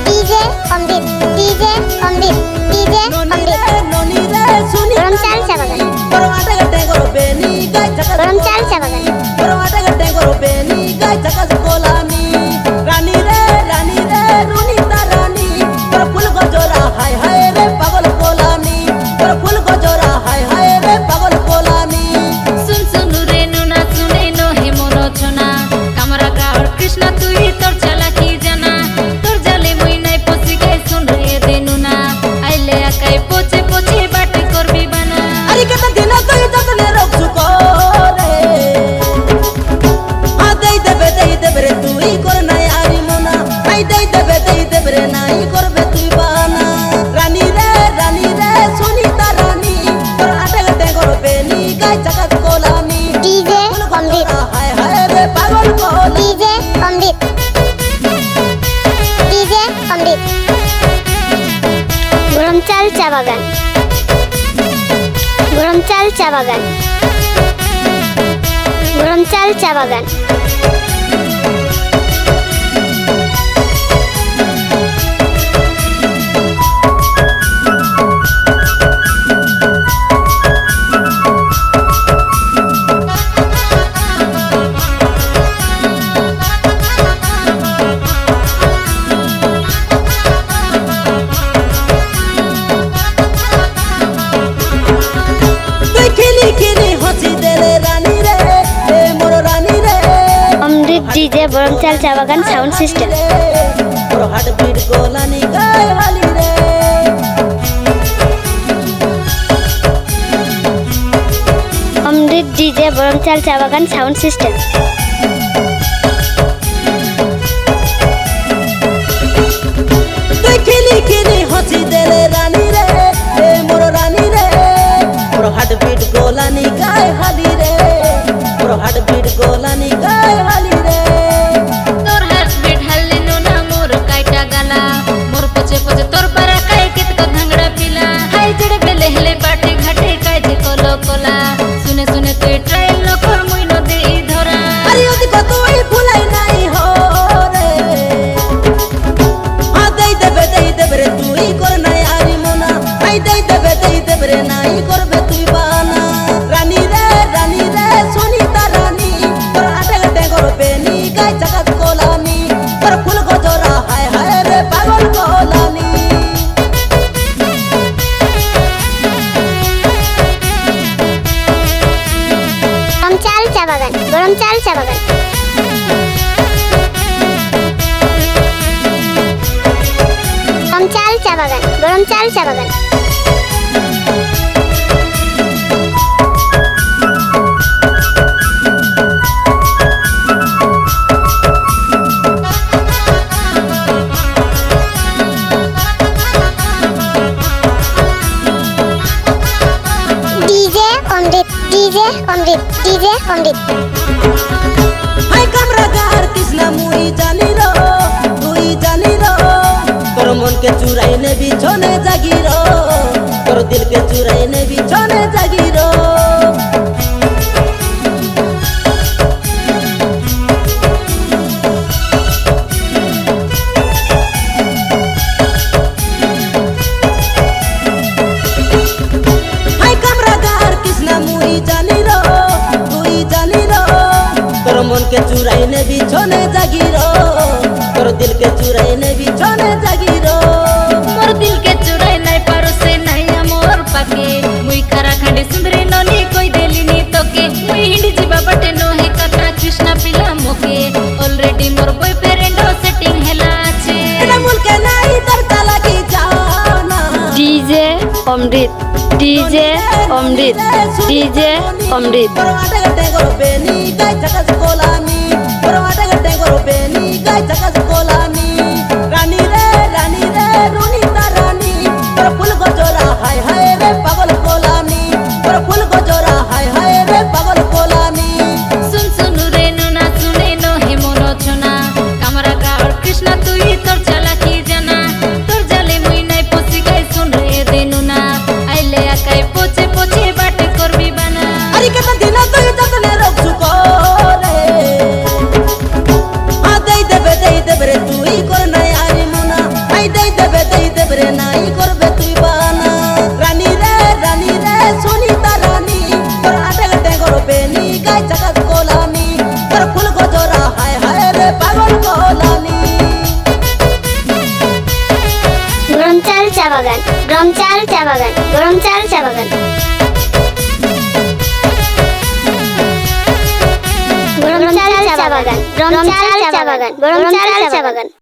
DJ অমৃত DJ অমৃত DJ অমৃত গরম চাল চা বাগান গরম চাল চা বাগান রানী রে রুনিতা রানী তোর ফুল গজরা হায় হায় রে পাগল কোলামি তোর ফুল গজরা হায় হায় রে পাগল কোলামি सुन सुन रे नुना सुने नो हे मोनो छोना कामरा गावर कृष्णा तुई तोर चला की जाना तोर जाले मुई নাই পচি গাই सुन रे दे नुना आइले আকাই পচে পচে বাটে করবি বানা আরে কত দিন তুই যতনে রক্ষু করে দেই দেবে রে তুই কর নাই আরি মনা আই দেই দেবে রে নাই করবে তুই বানা রানী রে সুনিতা রানী তোর আটে গটে করবে নি গাই চাকাত কোলামি ডিজে অমৃত হায় হায় রে পাগল কোলামি ডিজে অমৃত ডিজে অমৃত গরম চাল চা বাগান গরম চাল চা বাগান গরম চাল চা বাগান তুই খেলি খেলি হাসি দে রে রানী রে এ মোর রানী রে অমৃত ডিজে গরম চাল চা বাগান সাউন্ড সিস্টেম তোর হাট বিট গোলানি গায় হালি রে অমৃত ডিজে গরম চাল চা বাগান সাউন্ড সিস্টেম তুই খেলি খেলি হাসি দে রে রানী রে এ মোর রানী রে তোর হাট বিট গোলানি গায় হালি রে তোর হাট বিট গোলানি গায় হালি রে তোর হাত বেঠালে নুনা মোর কাইটা গালা মোর পচে পচে তোর পারা কাই কিত को धंगड़ा पिला हाय जड़े बेले हेले बाटे घाटे काई जे कोलो कोला सुने सुने तुई ट्रायल न कर मुई न दे ই ধরা আরে ওদিকে তুই ভুলাই নাই হো রে দেই দেবে রে তুই কর নাই আরি মনা আই দেই দেবে রে নাই করবে তুই বানা রানী রে সুনিতা রানী তোর আটে গটে করবে নি গাই চাকাত কোলামি তোর ফুল গজরা হায় হায় রে পাগল কোলামি গরম চাল চা বাগান গরম চাল চা বাগান গরম চাল চা বাগান গরম চাল চা বাগান ডিজে অমৃত ডিজে অমৃত ডিজে অমৃত হাই কামরা গার কৃষ্ণা মুই জানি রো তুই জানি রো তোর মনকে চুরাই নে বিছনে জাগি রো তোর দিলকে চুরাই নে বিছনে জাগি রো হাই কামরা গার কৃষ্ণা মুই জানি রো তুই জানি রো তোর মনকে চুরাই নে বিছনে জাগি রো তোর দিলকে চুরাই নে বিছনে জাগি রো मोर दिल के चुराई নাই পারো সে নাই আমোর পাকে মুই খারা খান্ডি সুন্দরী ননি কই দেলি নি তোকে মুই হিন্দি জিবা বটে নো হে কথা কৃষ্ণা পিলা মোকে অলরেডি মোর বয়ফ্রেন্ড সেটিং হেলা আছে এটা মুলকে নাই তোর চালাকি জানা ডিজে অমৃত ডিজে অমৃত ডিজে অমৃত তোর আটে গটে করবে নি গাই চাকাত কোলামি তোর আটে গটে করবে নি গাই চাকাত কোলামি রানী রে রুনিতা রানী তোর ফুল গজরা হায় হায় রে পাগল কোলামি তোর ফুল গজরা হায় হায় রে পাগল কোলামি सुन सुन रे नुना सुने नो हे मोनो छोना कामरा गावर कृष्णा तुई तोर चला की जाना तोर जाले मुई নাই পচি গাই सुन रे दे नुना आइले আকাই পচে পচে বাটে করবি বানা আরে কত দিন তুই যতনে রক্ষু করে পাগল কলানি গরমচাল চা বাগান, গরমচাল চা বাগান, গরমচাল চা বাগান, গরমচাল চা বাগান, গরমচাল চা বাগান, গরমচাল চা বাগান।